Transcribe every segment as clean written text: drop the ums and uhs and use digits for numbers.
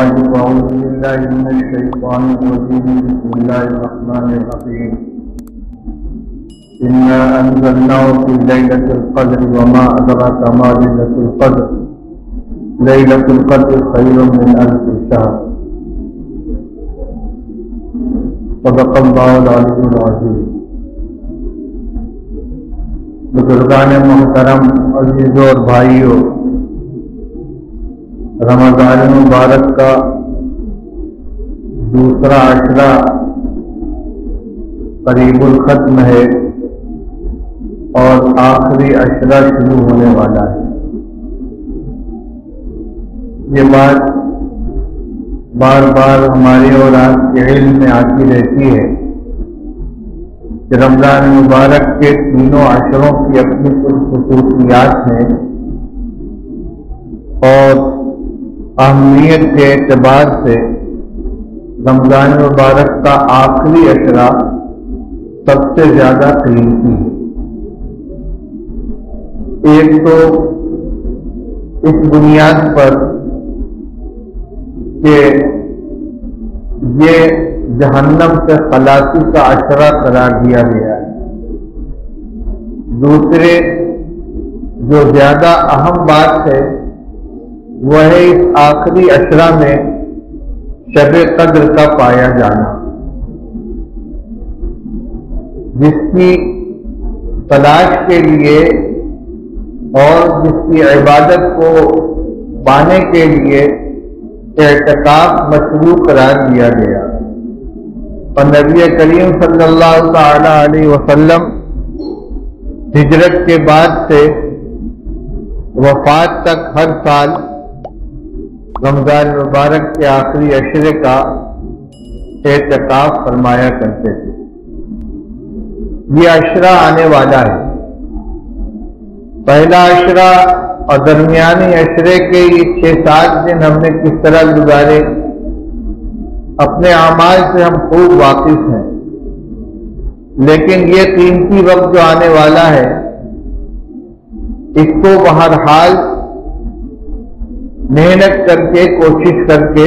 بعد أعوذ بالله من الشيطان الرجيم بسم الله الرحمن الرحيم إنا أنزلناه في ليلة القدر وما أدراك ما ليلة القدر ليلة القدر خير من ألف شهر صدق الله العلي العظيم. بزرگان محترم، عزیزوں اور بھائیوں، رمضان مبارک کا دوسرا عشرہ قریب الختم ہے اور آخری عشرہ شروع ہونے والا ہے. یہ بات بار بار ہمارے اور آپ کے علم میں آتی رہتی ہے کہ رمضان مبارک کے تینوں عشروں کی اپنی کچھ خصوصیات ہیں اور اہمیت کے اعتبار سے رمضان مبارک کا آخری عشرہ سب سے زیادہ قیمتی ہے. ایک تو اس بنیاد پر کہ یہ جہنم سے خلاصی کا عشرہ قرار دیا گیا ہے. دوسرے جو زیادہ اہم بات ہے وہ ہے اس آخری عشرہ میں شب قدر کا پایا جانا، جس کی تلاش کے لیے اور جس کی عبادت کو پانے کے لیے اعتکاف مشروع قرار دیا گیا. اور نبی کریم صلی اللہ تعالی علیہ وسلم ہجرت کے بعد سے وفات تک ہر سال رمضان مبارک کے آخری عشرے کا اعتکاف فرمایا کرتے تھے. یہ عشرہ آنے والا ہے. پہلا عشرہ اور درمیانی عشرے کے یہ 6-7 دن ہم نے کس طرح گزارے اپنے اعمال سے ہم خوب واقف ہیں، لیکن یہ قیمتی وقت جو آنے والا ہے اس کو بہرحال محنت کر کے کوشش کر کے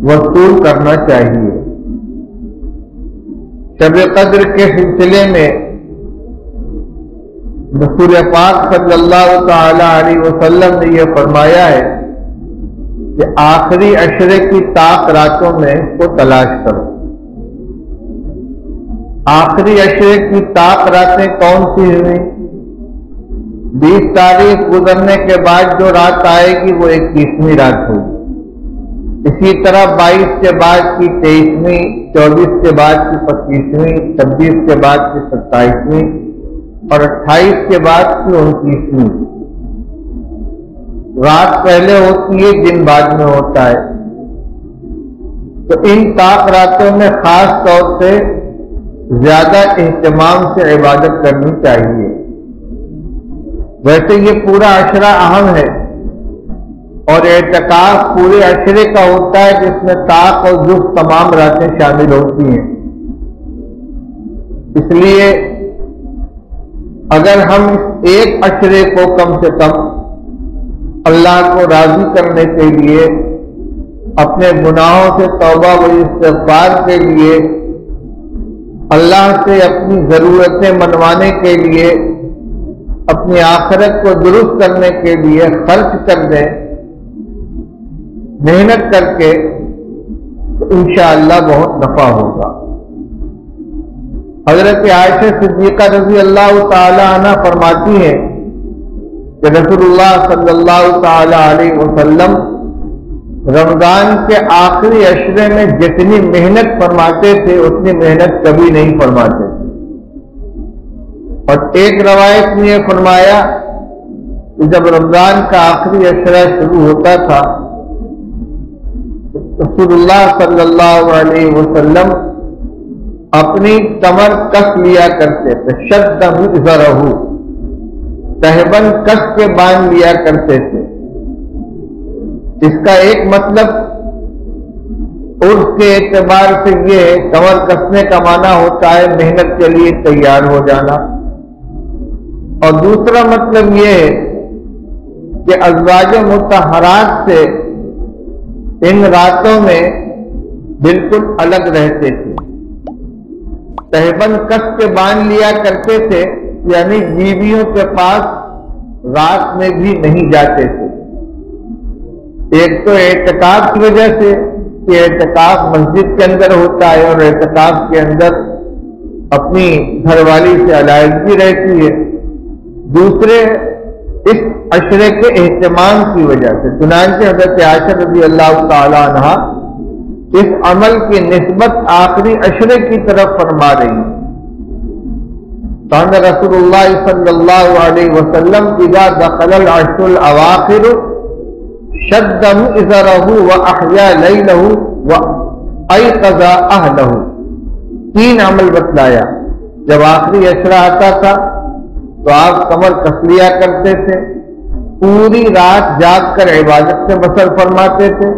وصول کرنا چاہیے. شب قدر کے سلسلے میں رسول پاک صلی اللہ تعالی علیہ وسلم نے یہ فرمایا ہے کہ آخری عشرے کی طاق راتوں میں اس کو تلاش کرو. آخری عشرے کی طاق راتیں کون سی ہوئی؟ 20 تاریخ گزرنے کے بعد جو رات آئے گی وہ 21ویں رات ہوگی. اسی طرح 22 کے بعد کی 23ویں، 24 کے بعد کی 25ویں، 26 کے بعد کی 27ویں اور 28 کے بعد کی 29ویں. رات پہلے ہوتی ہے، دن بعد میں ہوتا ہے. تو ان طاق راتوں میں خاص طور سے زیادہ اہتمام سے عبادت کرنی چاہیے. ویسے یہ پورا عشرہ اہم ہے اور اعتکاف پورے عشرے کا ہوتا ہے جس میں طاق اور جز تمام راتیں شامل ہوتی ہیں. اس لیے اگر ہم اس ایک عشرے کو کم سے کم اللہ کو راضی کرنے کے لیے، اپنے گناہوں سے توبہ و استغفار کے لیے، اللہ سے اپنی ضرورتیں منوانے کے لیے، اپنی آخرت کو درست کرنے کے لیے خرچ کر دیں محنت کر کے، تو انشاءاللہ بہت نفع ہوگا. حضرت عائشہ صدیقہ رضی اللہ تعالی عنہ فرماتی ہیں کہ رسول اللہ صلی اللہ تعالی علیہ وسلم رمضان کے آخری عشرے میں جتنی محنت فرماتے تھے اتنی محنت کبھی نہیں فرماتے تھے. اور ایک روایت میں یہ فرمایا کہ جب رمضان کا آخری عشرہ شروع ہوتا تھا رسول اللہ صلی اللہ علیہ وسلم اپنی کمر کس لیا کرتے تھے. شد مئزرہ، تہبند کس کے باندھ لیا کرتے تھے. اس کا ایک مطلب عرف کے اعتبار سے یہ کمر کسنے کا معنی ہوتا ہے محنت کے لیے تیار ہو جانا، اور دوسرا مطلب یہ ہے کہ ازواج مطہرات سے ان راتوں میں بالکل الگ رہتے تھے، تہبند کس کے باندھ لیا کرتے تھے، یعنی بیویوں کے پاس رات میں بھی نہیں جاتے تھے۔ ایک تو اعتکاف کی وجہ سے کہ اعتکاف مسجد کے اندر ہوتا ہے اور اعتکاف کے اندر اپنی گھر والی سے علیحدگی رہتی ہے، دوسرے اس عشرے کے اہتمام کی وجہ سے۔ چنانچہ حضرت عائشہ رضی اللہ تعالی عنہا اس عمل کی نسبت آخری عشرے کی طرف فرما رہی ہیں۔ کان رسول اللہ صلی اللہ علیہ وسلم اذا دخل العشر الاواخر شد ازرہ واحیا لیلہ وایقظ اہلہ۔ تین عمل بتلایا۔ جب آخری عشرہ آتا تھا تو آپ کمر کس لیا کرتے تھے، پوری رات جاگ کر عبادت سے بسر فرماتے تھے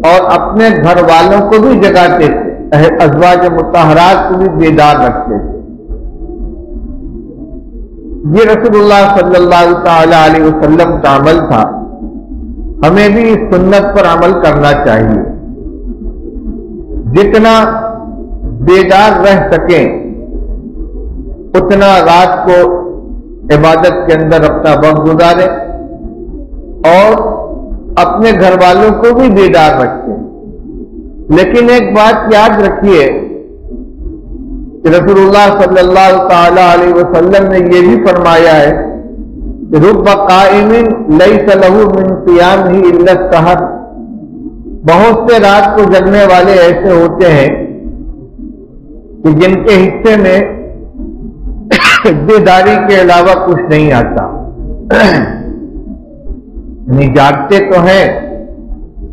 اور اپنے گھر والوں کو بھی جگاتے تھے، ازواج مطہرات کو بھی بیدار رکھتے تھے۔ یہ رسول اللہ صلی اللہ تعالی علیہ وسلم کا عمل تھا۔ ہمیں بھی اس سنت پر عمل کرنا چاہیے۔ جتنا بیدار رہ سکیں اتنا رات کو عبادت کے اندر اپنا وقت گزاریں اور اپنے گھر والوں کو بھی بیدار رکھیں۔ لیکن ایک بات یاد رکھیے کہ رسول اللہ صلی اللہ تعالی علیہ وسلم نے یہ بھی فرمایا ہے کہ رب قائم لیس لہ من قیامہ الا السحر۔ بہت سے رات کو جگنے والے ایسے ہوتے ہیں کہ جن کے حصے میں بیداری کے علاوہ کچھ نہیں آتا، یعنی جاگتے تو ہیں،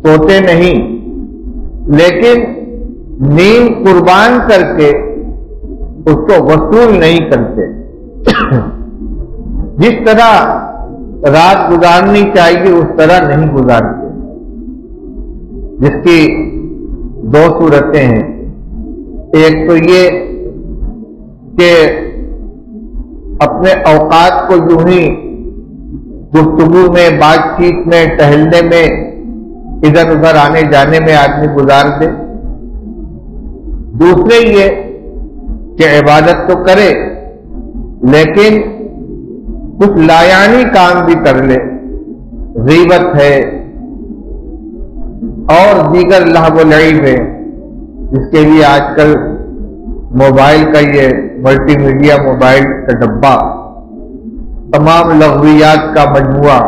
سوتے نہیں، لیکن نیند قربان کر کے اس کو وصول نہیں کرتے۔ جس طرح رات گزارنی چاہیے اس طرح نہیں گزارتے، جس کی دو صورتیں ہیں۔ ایک تو یہ کہ اپنے اوقات کو یوں ہی گفتگو میں، بات چیت میں، ٹہلنے میں، ادھر ادھر آنے جانے میں آدمی گزار دے۔ دوسرے یہ کہ عبادت تو کرے لیکن کچھ لایانی کام بھی کر لے، غیبت ہے اور دیگر لہو و لعب ہے، جس کے لیے آج کل موبائل کا یہ ملٹی میڈیا موبائل کا ڈبہ، تمام لغویات کا مجموعہ،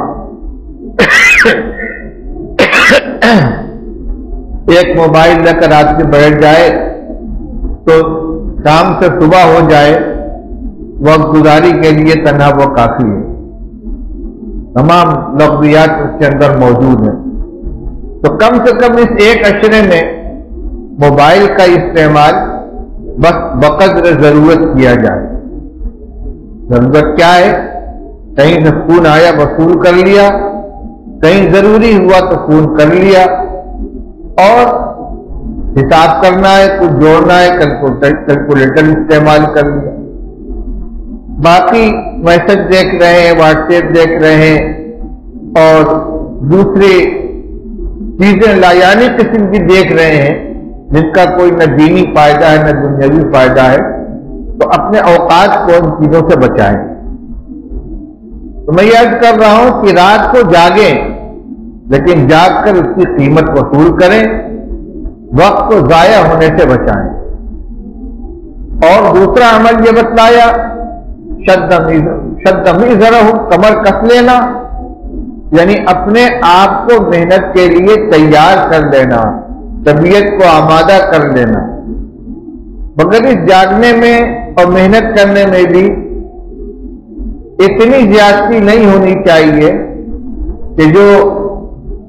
ایک موبائل لے کر آدمی بیٹھ جائے تو شام سے صبح ہو جائے، وقت گزاری کے لیے تنہا وہ کافی ہے، تمام لغویات اس کے اندر موجود ہیں۔ تو کم سے کم اس ایک عشرے میں موبائل کا استعمال بس بقدر ضرورت کیا جائے۔ ضرورت کیا ہے؟ کہیں سے فون آیا وصول کر لیا، کہیں ضروری ہوا تو فون کر لیا، اور حساب کرنا ہے، کچھ جوڑنا ہے، کیلکولیٹر استعمال کر لیا۔ باقی میسج دیکھ رہے ہیں، واٹس ایپ دیکھ رہے ہیں اور دوسری چیزیں لایانی قسم کی دیکھ رہے ہیں جن کا کوئی نہ دینی فائدہ ہے نہ دنیاوی فائدہ ہے، تو اپنے اوقات کو ان چیزوں سے بچائیں۔ تو میں یہ عرض کر رہا ہوں کہ رات کو جاگیں لیکن جاگ کر اس کی قیمت وصول کریں، وقت کو ضائع ہونے سے بچائیں۔ اور دوسرا عمل یہ بتلایا شد میزرہ، کمر کس لینا، یعنی اپنے آپ کو محنت کے لیے تیار کر لینا، طبیعت کو آمادہ کر لینا۔ مگر اس جاگنے میں اور محنت کرنے میں بھی اتنی زیادتی نہیں ہونی چاہیے کہ جو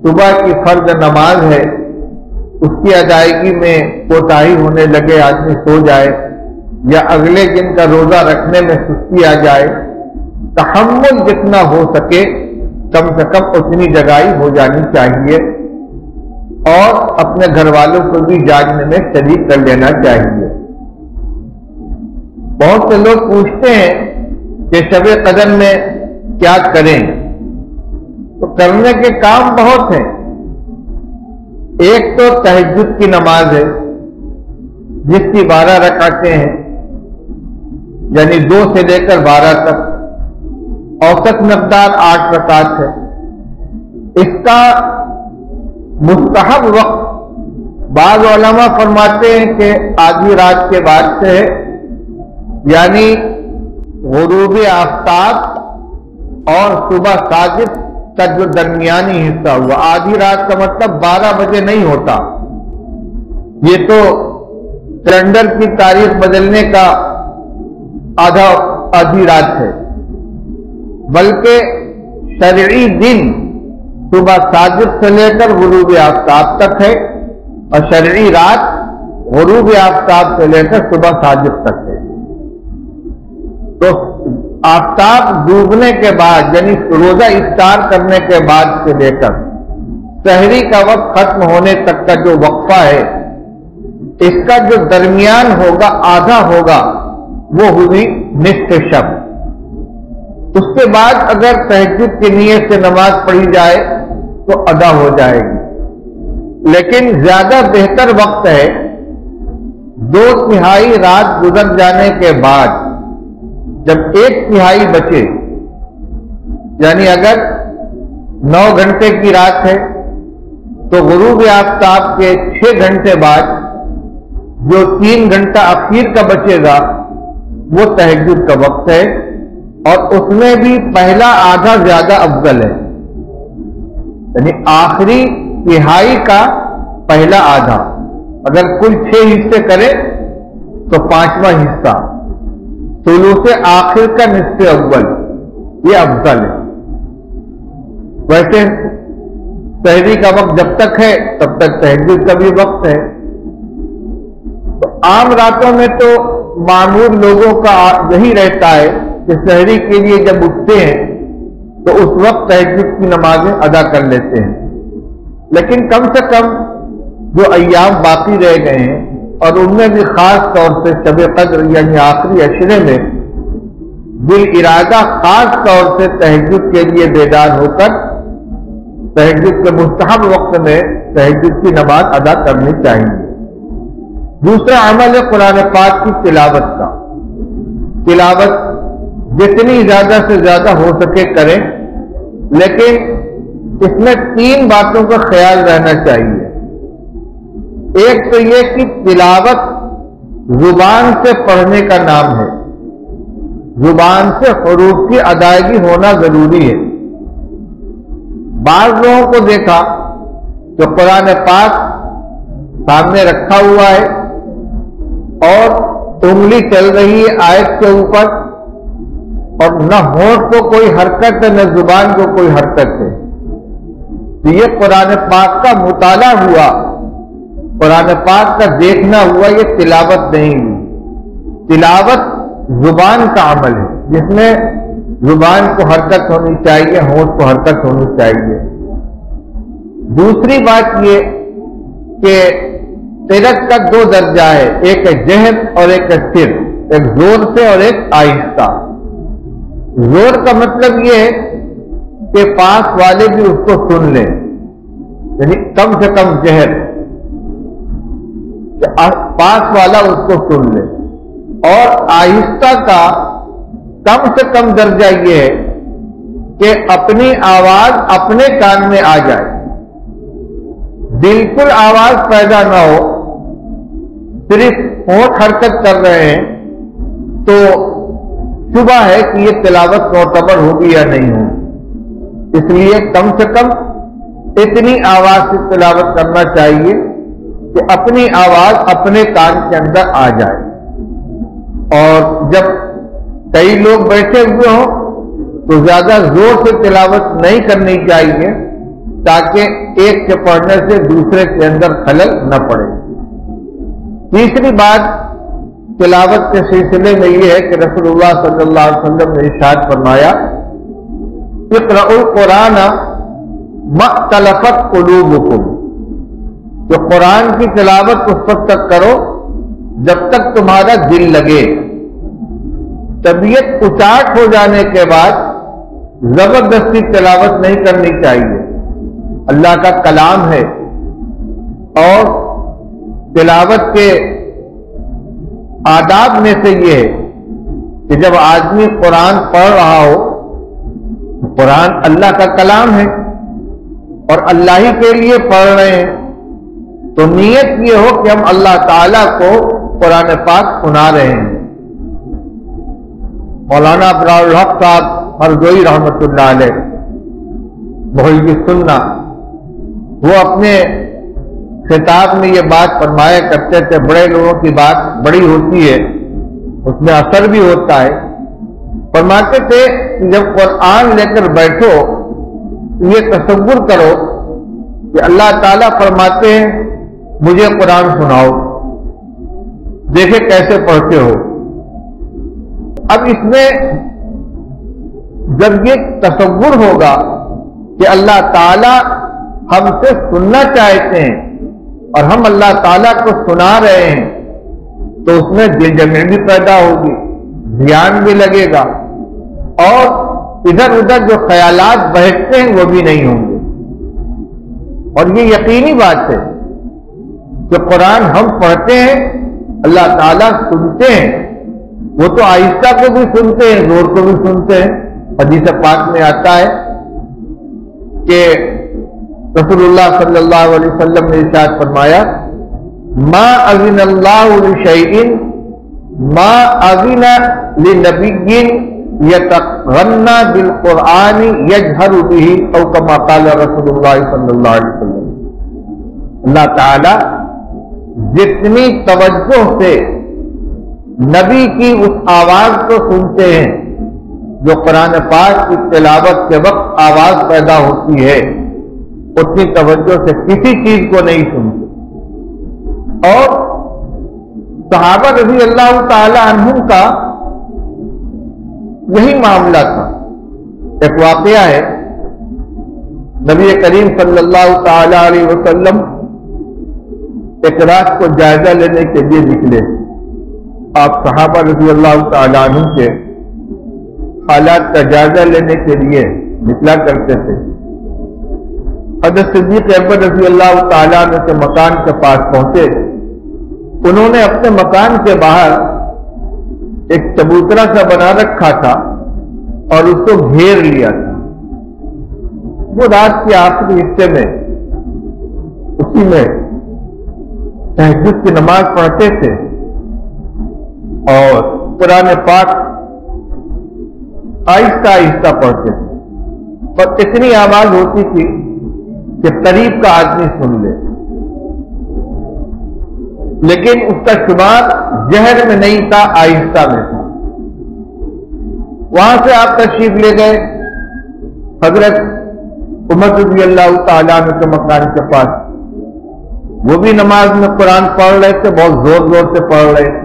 صبح کی فرض نماز ہے اس کی ادائیگی میں کوتاہی ہونے لگے، آدمی سو جائے، یا اگلے دن کا روزہ رکھنے میں سستی آ جائے۔ تحمل جتنا ہو سکے کم سے کم اتنی جگائی ہو جانی چاہیے، اور اپنے گھر والوں کو بھی جاگنے میں شریک کر لینا چاہیے۔ بہت سے لوگ پوچھتے ہیں کہ شب قدر میں کیا کریں، تو کرنے کے کام بہت ہیں، ایک تو تہجد کی نماز ہے جس کی 12 رکعتیں ہیں، یعنی 2 سے لے کر 12 تک، اوسط مقدار 8 رکعت ہے۔ اس کا مستحب وقت بعض علماء فرماتے ہیں کہ آدھی رات کے بعد سے ہے، یعنی غروب آفتاب اور صبح صادق کا جو درمیانی حصہ ہوا۔ آدھی رات کا مطلب 12 بجے نہیں ہوتا، یہ تو کیلنڈر کی تاریخ بدلنے کا آدھی رات ہے، بلکہ شرعی دن صبح صادق سے لے کر غروب آفتاب تک ہے، اور شرعی رات غروب آفتاب سے لے کر صبح صادق تک ہے۔ تو آفتاب ڈوبنے کے بعد، یعنی روزہ افطار کرنے کے بعد سے لے کر سحری کا وقت ختم ہونے تک کا جو وقفہ ہے، اس کا جو درمیان ہوگا، آدھا ہوگا، وہ ہوئی نصف شب۔ اس کے بعد اگر تہجد کی نیت سے نماز پڑھی جائے تو ادا ہو جائے گی، لیکن زیادہ بہتر وقت ہے 2/3 رات گزر جانے کے بعد، جب 1/3 بچے، یعنی اگر 9 گھنٹے کی رات ہے تو غروب آفتاب کے 6 گھنٹے بعد جو 3 گھنٹہ اخیر کا بچے گا وہ تہجد کا وقت ہے، اور اس میں بھی پہلا آدھا زیادہ افضل ہے، یعنی آخری تہائی کا پہلا آدھا۔ اگر کل 6 حصے کرے تو 5واں حصہ، ثلث آخر کا نصف اول، یہ افضل ہے۔ ویسے سحری کا وقت جب تک ہے تب تک تہجد کا بھی وقت ہے۔ تو عام راتوں میں تو معمول لوگوں کا یہی رہتا ہے کہ سحری کے لیے جب اٹھتے ہیں تو اس وقت تہجد کی نمازیں ادا کر لیتے ہیں، لیکن کم سے کم جو ایام باقی رہ گئے ہیں، اور ان میں بھی خاص طور سے شب قدر یعنی آخری عشرے میں بالارادہ خاص طور سے تہجد کے لیے بیدار ہو کر تہجد کے مستحب وقت میں تہجد کی نماز ادا کرنی چاہیے۔ دوسرا عمل ہے قرآن پاک کی تلاوت کا۔ تلاوت جتنی زیادہ سے زیادہ ہو سکے کریں، لیکن اس میں 3 باتوں کا خیال رہنا چاہیے۔ ایک تو یہ کہ تلاوت زبان سے پڑھنے کا نام ہے، زبان سے حروف کی ادائیگی ہونا ضروری ہے۔ بعض لوگوں کو دیکھا جو قرآن پاک سامنے رکھا ہوا ہے اور انگلی چل رہی ہے آیت کے اوپر، اور نہ ہونٹ کو کوئی حرکت ہے نہ زبان کو کوئی حرکت ہے، تو یہ قرآن پاک کا مطالعہ ہوا، قرآن پاک کا دیکھنا ہوا، یہ تلاوت نہیں ہوئی۔ تلاوت زبان کا عمل ہے جس میں زبان کو حرکت ہونی چاہیے، ہونٹ کو حرکت ہونی چاہیے۔ دوسری بات یہ کہ قرأت کا 2 درجہ ہے، ایک ہے جہر اور ایک ہے سر، ایک زور سے اور ایک آہستہ۔ زور کا مطلب یہ ہے کہ پاس والے بھی اس کو سن لیں، یعنی کم سے کم جہر، پاس والا اس کو سن لے۔ اور آہستہ کا کم سے کم درجہ یہ ہے کہ اپنی آواز اپنے کان میں آ جائے، بالکل آواز پیدا نہ ہو، صرف ہونٹ حرکت کر رہے ہیں تو شبہ ہے کہ یہ تلاوت معتبر ہوگی یا نہیں ہوگی۔ اس لیے کم سے کم اتنی آواز سے تلاوت کرنا چاہیے کہ اپنی آواز اپنے کان کے اندر آ جائے۔ اور جب کئی لوگ بیٹھے ہوئے ہوں تو زیادہ زور سے تلاوت نہیں کرنی چاہیے تاکہ ایک کے پڑھنے سے دوسرے کے اندر خلل نہ پڑے۔ تیسری بات تلاوت کے سلسلے میں یہ ہے کہ رسول اللہ صلی اللہ علیہ وسلم نے ارشاد فرمایا، اقرأوا القرآن ما اختلفت قلوبکم، کہ قرآن کی تلاوت اس وقت تک کرو جب تک تمہارا دل لگے۔ طبیعت اچاٹ ہو جانے کے بعد زبردستی تلاوت نہیں کرنی چاہیے۔ اللہ کا کلام ہے، اور تلاوت کے آداب میں سے یہ ہے کہ جب آدمی قرآن پڑھ رہا ہو، قرآن اللہ کا کلام ہے اور اللہ ہی کے لیے پڑھ رہے ہیں، تو نیت یہ ہو کہ ہم اللہ تعالیٰ کو قرآن پاک سنا رہے ہیں۔ مولانا ابرار الحق صاحب مرزوئی رحمۃ اللہ علیہ محب سنہ، وہ اپنے خطاب میں یہ بات فرمایا کرتے تھے، بڑے لوگوں کی بات بڑی ہوتی ہے، اس میں اثر بھی ہوتا ہے۔ فرماتے تھے کہ جب قرآن لے کر بیٹھو یہ تصور کرو کہ اللہ تعالیٰ فرماتے ہیں مجھے قرآن سناؤ، دیکھے کیسے پڑھتے ہو۔ اب اس میں جب یہ تصور ہوگا کہ اللہ تعالیٰ ہم سے سننا چاہتے ہیں اور ہم اللہ تعالیٰ کو سنا رہے ہیں، تو اس میں دل جمعی بھی پیدا ہوگی، دھیان بھی لگے گا، اور ادھر ادھر جو خیالات بہکتے ہیں وہ بھی نہیں ہوں گے۔ اور یہ یقینی بات ہے کہ قرآن ہم پڑھتے ہیں، اللہ تعالیٰ سنتے ہیں، وہ تو آہستہ کو بھی سنتے ہیں، زور کو بھی سنتے ہیں۔ حدیث پاک میں آتا ہے کہ رسول اللہ صلی اللہ علیہ وسلم نے ارشاد فرمایا، ما اذن اللہ لشیء ما اذن لنبی یتغنى بالقرآن یجہر به او کما قال رسول اللہ صلی اللہ علیہ وسلم۔ اللہ تعالی جتنی توجہ سے نبی کی اس آواز کو سنتے ہیں جو قرآن پاک کی تلاوت کے وقت آواز پیدا ہوتی ہے، اتنی توجہ سے کسی چیز کو نہیں سنتے۔ اور صحابہ رضی اللہ تعالی عنہم کا یہی معاملہ تھا۔ ایک واقعہ ہے، نبی کریم صلی اللہ تعالی علیہ وسلم ایک رات کو جائزہ لینے کے لیے نکلے۔ آپ صحابہ رضی اللہ تعالی عنہ کے حالات کا جائزہ لینے کے لیے نکلا کرتے تھے۔ حضرت صدیق اکبر رضی اللہ تعالیٰ عنہ کے مکان کے پاس پہنچے، انہوں نے اپنے مکان کے باہر ایک چبوترا سا بنا رکھا تھا اور اس کو گھیر لیا تھا۔ وہ رات کے آخری حصے میں اسی میں تہجد کی نماز پڑھتے تھے اور قرآن پاک آہستہ آہستہ پڑھتے تھے، اور اتنی آواز ہوتی تھی کہ قریب کا آدمی سن لے، لیکن اس کا شمار جہر میں نہیں تھا، آہستہ میں تھا۔ وہاں سے آپ تشریف لے گئے حضرت عمر رضی اللہ تعالیٰ عنہ کے مکان کے پاس، وہ بھی نماز میں قرآن پڑھ رہے تھے، بہت زور زور سے پڑھ رہے تھے۔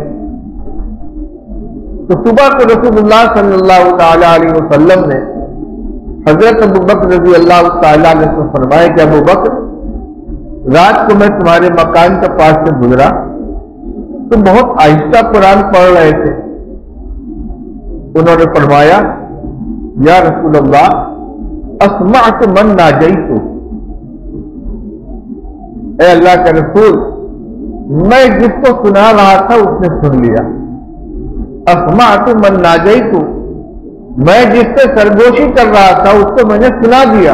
تو صبح کو رسول اللہ صلی اللہ تعالی علیہ وسلم نے حضرت ابوبکر رضی اللہ تعالیٰ عنہ کو فرمایا کہ ابوبکر، رات کو میں تمہارے مکان کے پاس سے گزرا، تم بہت آہستہ قرآن پڑھ رہے تھے۔ انہوں نے فرمایا، یا رسول اللہ اسمعت من ناجیت، اے اللہ کے رسول، میں جس کو سنا رہا تھا اس نے سن لیا۔ اسمعت من ناجیت، میں جس سے سرگوشی کر رہا تھا اس کو میں نے سنا دیا۔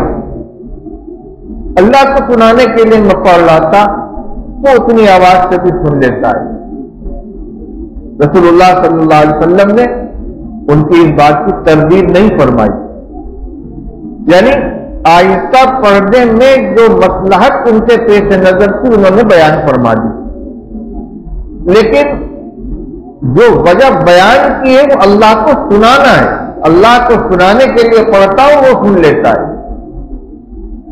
اللہ کو سنانے کے لیے میں پڑھ رہا تھا، وہ اتنی آواز سے بھی سن لیتا ہے۔ رسول اللہ صلی اللہ علیہ وسلم نے ان کی اس بات کی تردید نہیں فرمائی، یعنی آہستہ پڑھنے میں جو مصلحت ان کے پیش نظر تھی انہوں نے بیان فرما دی، لیکن جو وجہ بیان کی ہے وہ اللہ کو سنانا ہے، اللہ کو سنانے کے لیے پڑھتا ہوں وہ سن لیتا ہے۔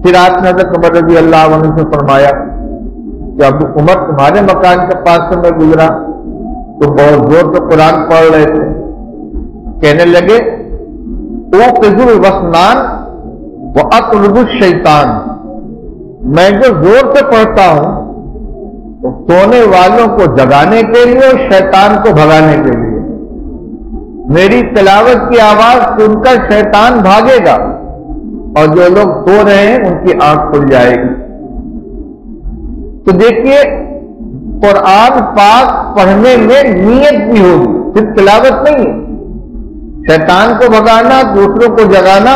پھر آپ نے حضرت عمر رضی اللہ عنہ سے فرمایا کہ ابو عمر، تمہارے مکان کے پاس سے میں گزرا تو بہت زور سے قرآن پڑھ رہے تھے، کہنے لگے اوقظ الوسنان واطرد الشیطان، میں جو زور سے پڑھتا ہوں تو سونے والوں کو جگانے کے لیے اور شیطان کو بھگانے کے لیے، میری تلاوت کی آواز سن کر شیطان بھاگے گا اور جو لوگ سو رہے ہیں ان کی آنکھ کھل جائے گی۔ تو دیکھیے قرآن پاک پڑھنے میں نیت بھی ہوگی، صرف تلاوت نہیں ہے۔ شیطان کو بھگانا، دوسروں کو جگانا،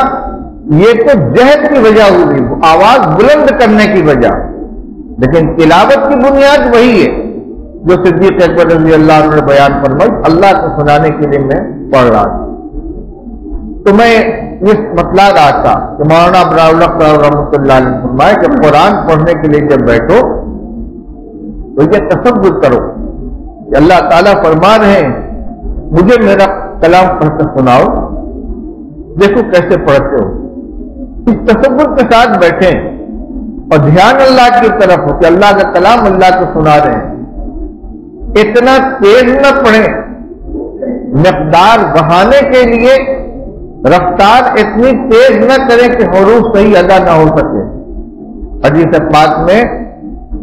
یہ تو جہد کی وجہ ہوگی، آواز بلند کرنے کی وجہ، لیکن تلاوت کی بنیاد وہی ہے جو صدیق اکبر رضی اللہ عنہ نے بیان فرمائی، اللہ کو سنانے کے لیے میں پڑھ رہا تھا۔ تو میں یہ بتلا رہا تھا کہ مولانا ابراہیم رحمۃ اللہ علیہ فرمائے کہ قرآن پڑھنے کے لیے جب بیٹھو تو یہ تصور کرو کہ اللہ تعالیٰ فرما رہے ہیں مجھے میرا کلام پڑھ کر سناؤ، دیکھو کیسے پڑھتے ہو، اس تصور کے ساتھ بیٹھیں اور دھیان اللہ کی طرف ہو کہ اللہ کا کلام اللہ کو سنا رہے ہیں۔ اتنا تیز نہ پڑھیں، مقدار بڑھانے کے لیے رفتار اتنی تیز نہ کریں کہ حروف صحیح ادا نہ ہو سکے۔ حدیث پاک میں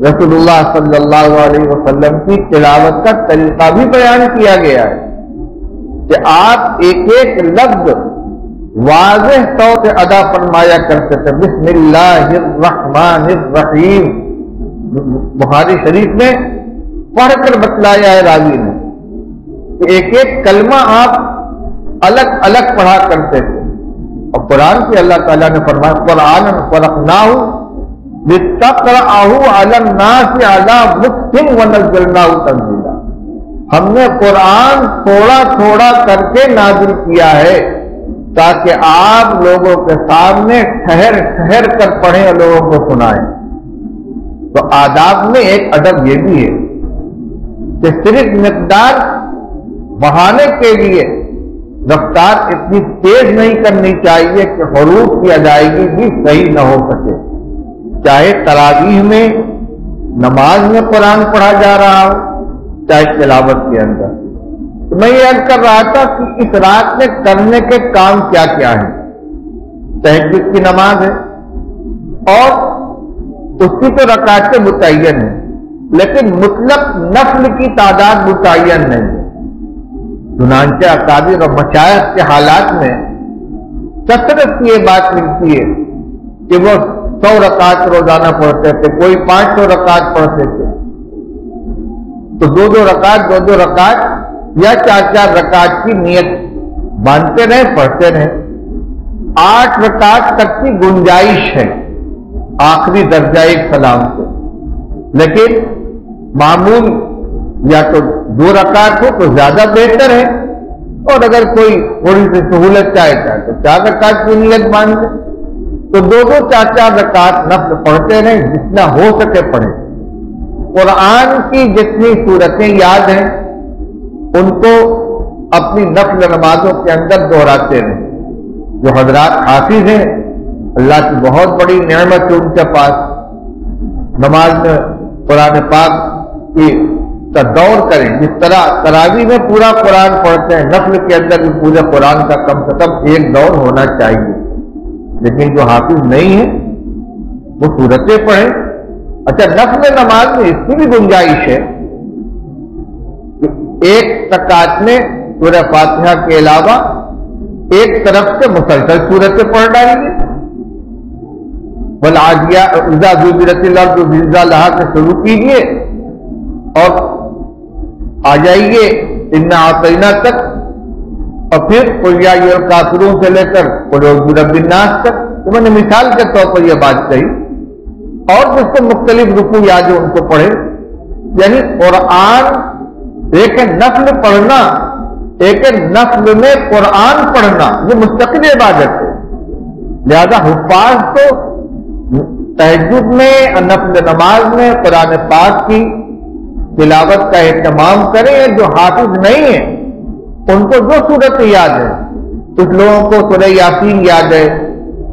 رسول اللہ صلی اللہ علیہ وسلم کی تلاوت کا طریقہ بھی بیان کیا گیا ہے کہ آپ ایک ایک لفظ واضح طور سے ادا فرمایا کرتے تھے۔ بسم اللہ الرحمن الرحیم، بخاری شریف میں پڑھ کر بتلایا ہے راوی نے کہ ایک ایک کلمہ آپ الگ الگ پڑھا کرتے تھے۔ اور قرآن کی اللہ تعالیٰ نے فرمایا قرآن فرقناہ لتقرأہ علی الناس علی مکث ونزلناہ تنزیلا، ہم نے قرآن تھوڑا تھوڑا کر کے نازل کیا ہے تاکہ آپ لوگوں کے سامنے ٹھہر ٹھہر کر پڑھیں اور لوگوں کو سنائیں۔ تو آداب میں ایک ادب یہ بھی ہے کہ صرف مقدار بڑھانے کے لیے رفتار اتنی تیز نہیں کرنی چاہیے کہ حروف کی ادائیگی بھی صحیح نہ ہو سکے، چاہے تراویح میں نماز میں قرآن پڑھا جا رہا ہو چاہے تلاوت کے اندر۔ تو میں یہ عرض کر رہا تھا کہ اس رات میں کرنے کے کام کیا کیا ہیں۔ تہجد کی نماز ہے اور اس کی تو رکعتیں متعین ہیں، لیکن مطلق نفل کی تعداد متعین نہیں ہے۔ چنانچہ اکابر اور مشائخ کے حالات میں کثرت کی یہ بات ملتی ہے کہ وہ 100 رکعت روزانہ پڑھتے تھے، کوئی 500 رکعت پڑھتے تھے، تو دو رکعت یا 4 رکعت کی نیت باندھتے رہے، پڑھتے رہے۔ 8 رکعت تک کی گنجائش ہے آخری درجہ ایک سلام سے، لیکن معمول یا تو 2 رکعت ہو تو زیادہ بہتر ہے، اور اگر کوئی تھوڑی سی سہولت چاہتا ہے تو 4 رکعت کی نیت باندھ دے، تو 4 رکعت نفل پڑھتے رہیں، جتنا ہو سکے پڑھیں۔ قرآن کی جتنی صورتیں یاد ہیں ان کو اپنی نفل نمازوں کے اندر دہراتے رہیں۔ جو حضرات حافظ ہیں اللہ کی بہت بڑی نعمت ہے ان کے پاس، نماز میں قرآن پاک کی کا دور کریں، جس طرح تراویح میں پورا قرآن پڑھتے ہیں، نفل کے اندر بھی پورے قرآن کا کم سے کم ایک دور ہونا چاہیے۔ لیکن جو حافظ نہیں ہے وہ سورتیں پڑھیں۔ اچھا، نفل نماز میں اس کی بھی گنجائش ہے کہ ایک رکعت میں سورہ فاتحہ کے علاوہ ایک طرف سے مسلسل سورتیں پڑھ ڈالیں گے، والعادیات اذا زلزلت الارض زلزالہا سے شروع کیجیے اور آ جائیے انا اعطینا تک، اور پھر قل یا ایھا الکافرون سے لے کر قل اعوذ برب الناس تک۔ تو میں نے مثال کے طور پر یہ بات کہی، اور جس کو مختلف رکوع یاد ہے ان کو پڑھے۔ یعنی قرآن ایک نفل پڑھنا، ایک نفل میں قرآن پڑھنا یہ مستقل عبادت ہے۔ لہذا حفاظ تو تہجد میں اور نفل نماز میں قرآن پاک کی تلاوت کا اہتمام کریں۔ جو حافظ نہیں ہیں ان کو جو صورت یاد ہے، کچھ لوگوں کو سورہ یاسین یاد ہے،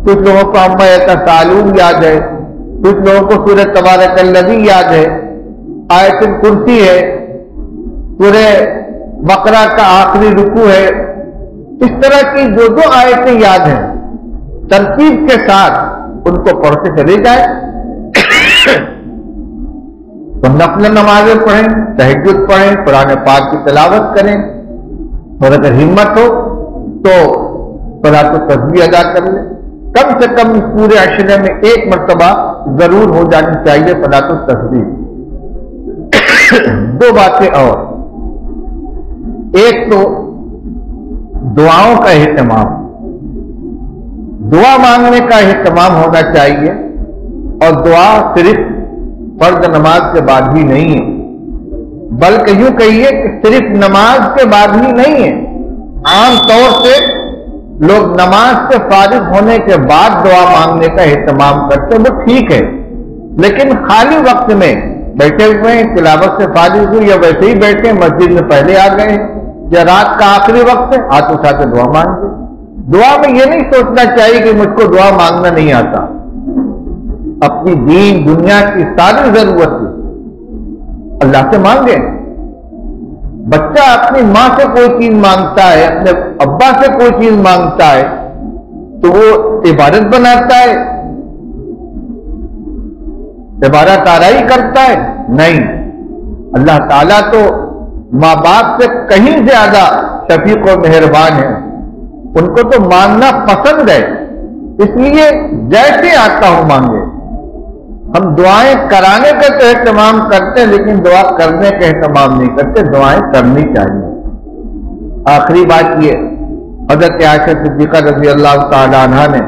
کچھ لوگوں کو عما یتساءلون یاد ہے، کچھ لوگوں کو سورہ تبارک الذی یاد ہے، آیت الکرسی ہے، سورہ بقرہ کا آخری رکوع ہے۔ اس طرح کی جو آیتیں یاد ہیں ترتیب کے ساتھ ان کو پڑھتے چلے جائیں۔ تو نفل نمازیں پڑھیں، تہجد پڑھیں، قرآن پاک کی تلاوت کریں، اور اگر ہمت ہو تو صلاۃ التسبیح ادا کر لیں۔ کم سے کم اس پورے عشرے میں ایک مرتبہ ضرور ہو جانی چاہیے صلاۃ التسبیح۔ دو باتیں اور، ایک تو دعاؤں کا اہتمام، دعا مانگنے کا اہتمام ہونا چاہیے، اور دعا صرف فرض نماز کے بعد ہی نہیں ہے، بلکہ یوں کہیے کہ صرف نماز کے بعد ہی نہیں ہے، عام طور سے لوگ نماز سے فارغ ہونے کے بعد دعا مانگنے کا اہتمام کرتے ہیں، وہ ٹھیک ہے، لیکن خالی وقت میں بیٹھے ہوئے ہیں، تلاوت سے فارغ ہوئی یا ویسے ہی بیٹھے مسجد میں پہلے آ گئے ہیں، یا رات کا آخری وقت ہے، ہاتھ اٹھا کے دعا مانگے۔ دعا میں یہ نہیں سوچنا چاہیے کہ مجھ کو دعا مانگنا نہیں آتا، اپنی دین دنیا کی ساری ضرورت اللہ سے مانگے۔ بچہ اپنی ماں سے کوئی چیز مانگتا ہے، اپنے ابا سے کوئی چیز مانگتا ہے تو وہ عبادت بناتا ہے، عبادت آرائی کرتا ہے؟ نہیں، اللہ تعالیٰ تو ماں باپ سے کہیں زیادہ شفیق و مہربان ہے، ان کو تو مانگنا پسند ہے، اس لیے جیسے آتا ہوں مانگے۔ ہم دعائیں کرانے کا تو اہتمام کرتے ہیں، لیکن دعا کرنے کا اہتمام نہیں کرتے، دعائیں کرنی چاہیے۔ آخری بات یہ، حضرت عائشہ صدیقہ رضی اللہ تعالی عنہا نے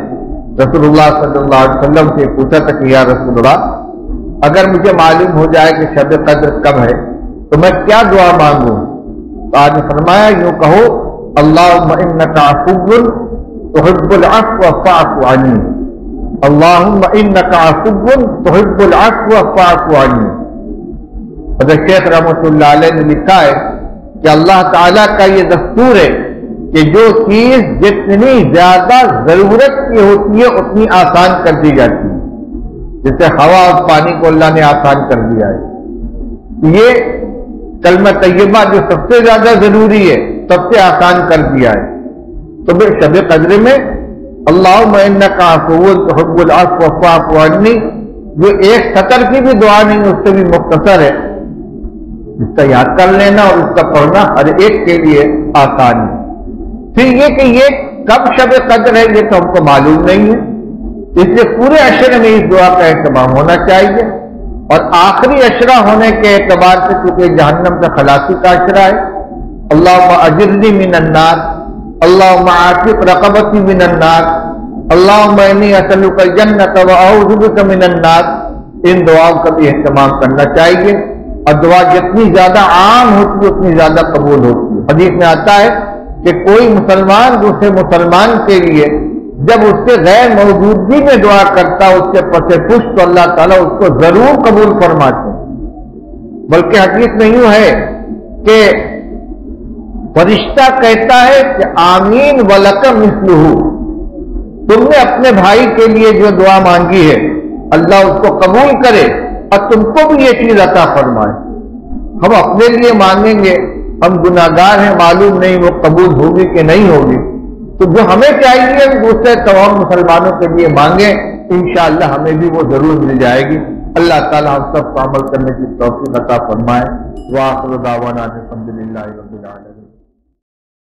رسول اللہ صلی اللہ علیہ وسلم سے پوچھا تھا کہ یا رسول اللہ، اگر مجھے معلوم ہو جائے کہ شب قدر کب ہے تو میں کیا دعا مانگوں؟ تو آپ نے فرمایا یوں کہو، اللہم انک عفو تحب العفو فاعف عنی، اللہم انک عفو تحب العفو فاعف عنی۔ حضرت شیخ رحمۃ اللہ علیہ نے لکھا ہے کہ اللہ تعالیٰ کا یہ دستور ہے کہ جو چیز جتنی زیادہ ضرورت کی ہوتی ہے اتنی آسان کر دی جاتی ہے، جیسے ہوا اور پانی کو اللہ نے آسان کر دیا ہے، یہ کلمہ طیبہ جو سب سے زیادہ ضروری ہے سب سے آسان کر دیا ہے۔ تو پھر شب قدر میں اللہم انک عفو تحب العفو فاعف عنی جو ایک سطر کی بھی دعا نہیں، اس سے بھی مختصر ہے، اس کا یاد کر لینا اور اس کا پڑھنا ہر ایک کے لیے آسان ہے۔ پھر یہ کہ یہ کب شب قدر ہے یہ تو ہم کو معلوم نہیں ہے، اس لیے پورے عشرے میں اس دعا کا اہتمام ہونا چاہیے، اور آخری عشرہ ہونے کے اعتبار سے کیونکہ جہنم سے خلاصی کا عشرہ ہے، اللہم اجرنی من النار، اللہم عاتق رقبتی من النار، اللہم انی اسألک الجنۃ واعوذ بک من النار، ان دعاؤں کا بھی اہتمام کرنا چاہیے، اور دعا جتنی زیادہ عام ہوتی ہے اتنی زیادہ قبول ہوتی ہے۔ حدیث میں آتا ہے کہ کوئی مسلمان دوسرے مسلمان کے لیے جب اس کے غیر موجودگی میں دعا کرتا اس کے پس پشت تو اللہ تعالیٰ اس کو ضرور قبول فرماتے ہیں، بلکہ حدیث میں یوں ہے کہ فرشتہ کہتا ہے کہ آمین ولک مثلہ، تم نے اپنے بھائی کے لیے جو دعا مانگی ہے اللہ اس کو قبول کرے اور تم کو بھی یہ چیز عطا فرمائے۔ ہم اپنے لیے مانگیں گے، ہم گناہگار ہیں، معلوم نہیں وہ قبول ہوگی کہ نہیں ہوگی، تو جو ہمیں چاہیے دوسرے تمام مسلمانوں کے لیے مانگیں، انشاءاللہ ہمیں بھی وہ ضرور مل جائے گی۔ اللہ تعالی ہم سب کو عمل کرنے کی توفیق عطا فرمائے۔ وآخر دعوانا الحمدللہ۔